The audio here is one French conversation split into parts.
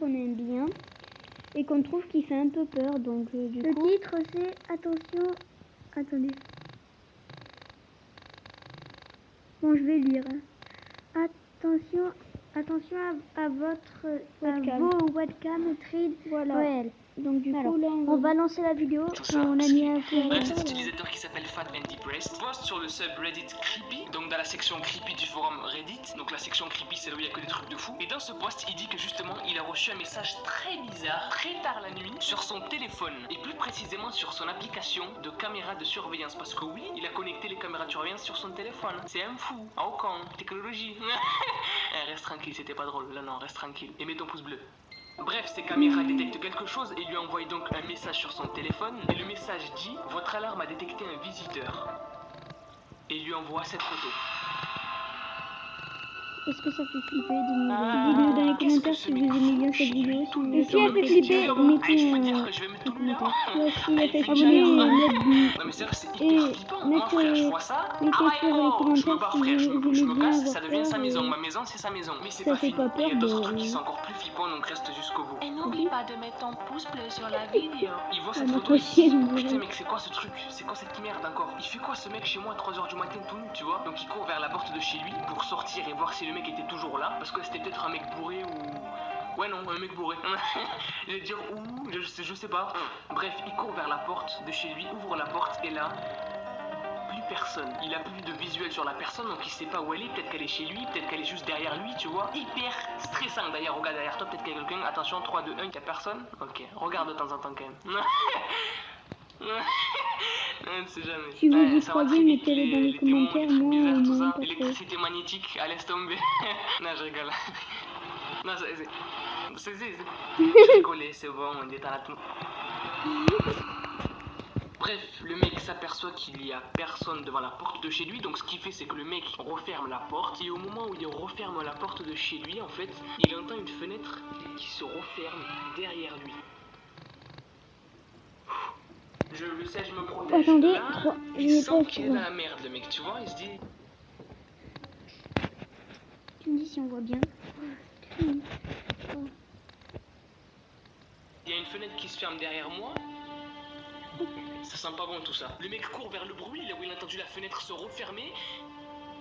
qu'on aime bien et qu'on trouve qu'il fait un peu peur. Donc du Le coup, titre c'est attention. Attendez. Bon, je vais lire. Attention à webcam. vos webcam trade Voilà. réel. Donc du Alors, coup là on va lancer la vidéo. Tout ça, On a parce mis que- un peu Bref, de cet temps, là. utilisateur qui s'appelle Fat and Depressed poste sur le subreddit Creepy, donc dans la section Creepy du forum Reddit. Donc la section Creepy, c'est là où il y a que des trucs de fou. Et dans ce post, il dit que justement, il a reçu un message très bizarre, très tard la nuit, sur son téléphone. Et plus précisément sur son application de caméra de surveillance. Parce que oui, il a connecté les caméras de surveillance sur son téléphone. C'est un fou. Ah, au camp, technologie. Reste tranquille, c'était pas drôle. Là, non, reste tranquille. Et mets ton pouce bleu. Bref, ces caméras détectent quelque chose et lui envoient donc un message sur son téléphone. Et le message dit « Votre alarme a détecté un visiteur ». Et il lui envoie cette photo. est-ce que ça fait flipper? Dites-nous dans les Qu'est-ce commentaires que ce si vous mec aimez fout bien cette chez vidéo. lui, Si tout vous nu, voulez dans si elle le fait petit flipper, studio. mettez Je peux dire un que je vais mettre tout nu là. ouais, si elle Avec fait une flipper, chèvre. mettez Non mais c'est vrai que c'est et hyper flippant. Moi frère, je vois ça. mettez Ah bah sur les oh, je commentaires me barre si frère, vous je aimez me bien casse, avoir ça devient peur sa maison. et Ma maison c'est sa maison. Mais c'est ça pas fait fini. pas Et il y peur, a d'autres ben trucs qui sont encore plus flippants, donc reste jusqu'au bout. Et n'oublie pas de mettre ton pouce bleu sur la vidéo. Il voit ça cette m'a photo, il se accroché, dit on putain dirait. mec c'est quoi ce truc, c'est quoi cette merde encore. Il fait quoi ce mec chez moi à 3h du matin tout nu, tu vois. Donc il court vers la porte de chez lui pour sortir et voir si le mec était toujours là. Parce que c'était peut-être un mec bourré ou... Ouais non, un mec bourré. Je vais dire où, je sais pas. Bref, il court vers la porte de chez lui, ouvre la porte et là... plus personne. Il a plus de visuel sur la personne, donc il sait pas où elle est. Peut-être qu'elle est chez lui, peut-être qu'elle est juste derrière lui, tu vois. Hyper stressant. D'ailleurs, regarde derrière toi, peut-être qu'il y a quelqu'un. Attention, 3, 2, 1, il y a personne. Ok, regarde de temps en temps quand même. On ne sait jamais. Si vous y ça va croyez, très vite, mettez-le dans les démons, commentaires, trucs moi bizarres, tout non, ça. pas trop. L'électricité magnétique, à laisse tomber. Non, je rigole. Non, c'est... Je rigolais, c'est bon, on est à la tout. Bref, le mec s'aperçoit qu'il y a personne devant la porte de chez lui, donc ce qu'il fait c'est que le mec referme la porte, et au moment où il referme la porte de chez lui, en fait, il entend une fenêtre qui se referme derrière lui. Je le sais, je me protège. Attendez, Là, 3, je il n'ai sent pas qu'il est dans la merde, le mec, tu vois, il se dit... Tu me dis si on voit bien. Il y a une fenêtre qui se ferme derrière moi. Ça sent pas bon tout ça. Le mec court vers le bruit, là où il a entendu la fenêtre se refermer.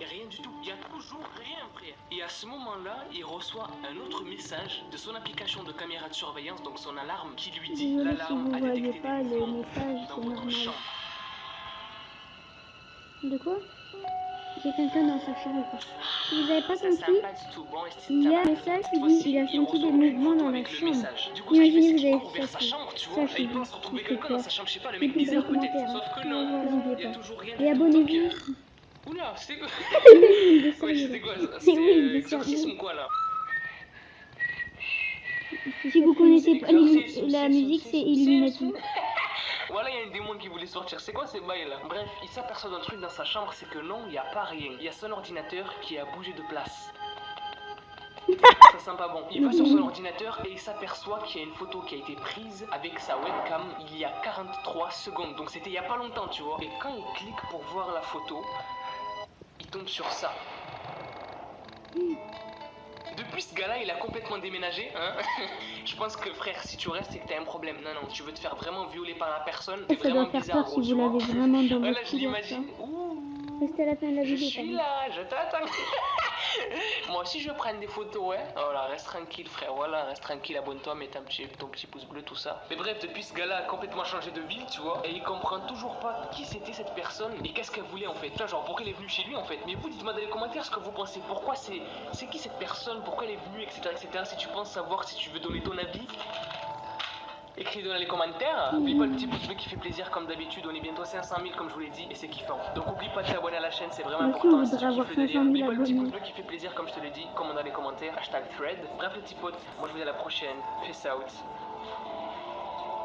Et rien du tout. Il y a toujours rien, frère. Et à ce moment-là, il reçoit un autre message de son application de caméra de surveillance, donc son alarme, qui lui dit Désolée si l'alarme vous a voyez détecté pas des le mouvements message, dans c'est votre normal. chambre. De quoi? Il y a quelqu'un dans sa chambre. Si vous n'avez pas Ça compris, sent pas du tout bon. il y a un message qui dit il a senti des mouvements dans la chambre. Du coup, ce qu'il fait, Imaginez c'est vous qu'il avez court vers sa chambre, tu vois. ça Et chez il vous. pense Il retrouver fait quelqu'un dans peur. sa chambre, je sais pas, le mec Mettez dans les bizarre peut-être. commentaires. Sauf que Voilà, non, n'oubliez il y a pas. toujours rien Et du tout. abonnez-vous. Oula, c'était quoi? Oui, Ouais, c'était quoi ça? c'est C'était oui, il est exorcisme sérieux. ou quoi là? Si vous connaissez pas Exorcisme, la musique, c'est Illuminati. Voilà, il y a un démon qui voulait sortir. C'est quoi ces bails là? Bref, il s'aperçoit d'un truc dans sa chambre, c'est que non, il n'y a pas rien. Il y a son ordinateur qui a bougé de place. Ça sent pas bon. Il va sur son ordinateur et il s'aperçoit qu'il y a une photo qui a été prise avec sa webcam il y a 43 secondes. Donc c'était il y a pas longtemps, tu vois. Et quand il clique pour voir la photo, il tombe sur ça. Depuis ce gars-là, il a complètement déménagé, hein. Je pense que frère, si tu restes, c'est que t'as un problème. Non, non, tu veux te faire vraiment violer par la personne. T'es Ça doit vraiment faire bizarre, peur gros, si tu vous vois. l'avez vraiment dans Voilà, votre je couloir, ça. l'imagine. Ouh, Restez à la fin de la je vidéo. suis là, je t'attends. Moi aussi, je vais prendre des photos, ouais. Voilà, reste tranquille, frère. Voilà, reste tranquille, abonne-toi, mets ton petit pouce bleu, tout ça. Mais bref, depuis ce gars-là a complètement changé de vie, tu vois. Et il comprend toujours pas qui c'était cette personne et qu'est-ce qu'elle voulait en fait. Tu vois, genre, pourquoi elle est venue chez lui en fait. Mais vous, dites-moi dans les commentaires ce que vous pensez. Pourquoi c'est qui cette personne, pourquoi elle est venue, etc., etc. Si tu penses savoir, si tu veux donner ton avis, écris-le dans les commentaires. N'oublie pas le petit pouce bleu qui fait plaisir comme d'habitude. On est bientôt 500 000 comme je vous l'ai dit et c'est kiffant. Donc oublie pas de t'abonner à la chaîne, c'est vraiment Moi aussi, on important. Si tu voudrait avoir kiffes le 500 délire, 000 n'oublie pas le petit pouce abonnés. bleu qui fait plaisir comme je te l'ai dit. Comme dans les commentaires, hashtag thread. Bref les petits potes, moi je vous dis à la prochaine. Peace out.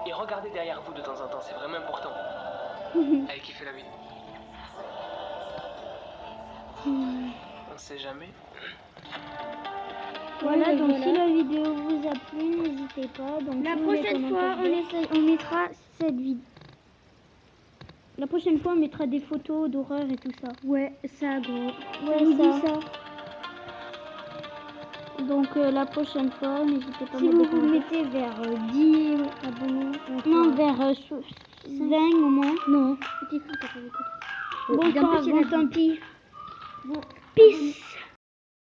Et regardez derrière vous de temps en temps, c'est vraiment important. Allez, kiffez la vie. On sait jamais. Voilà, donc si la vidéo vous a plu, n'hésitez pas. Donc La si vous voulez prochaine qu'on en fois, fasse on mettra cette vidéo. La prochaine fois, on mettra des photos d'horreur et tout ça. Ouais, ça, gros. Ouais, Je vous dis ça. ça. Donc la prochaine fois, n'hésitez pas à Si mettre vous des vous commentaires. mettez vers 10 abonnés, Non, vers 20 au moins. Non, petit fou, t'as pas écouté. Bon, d'un pas petit, il y en a bon, tant pis. Bon, Peace.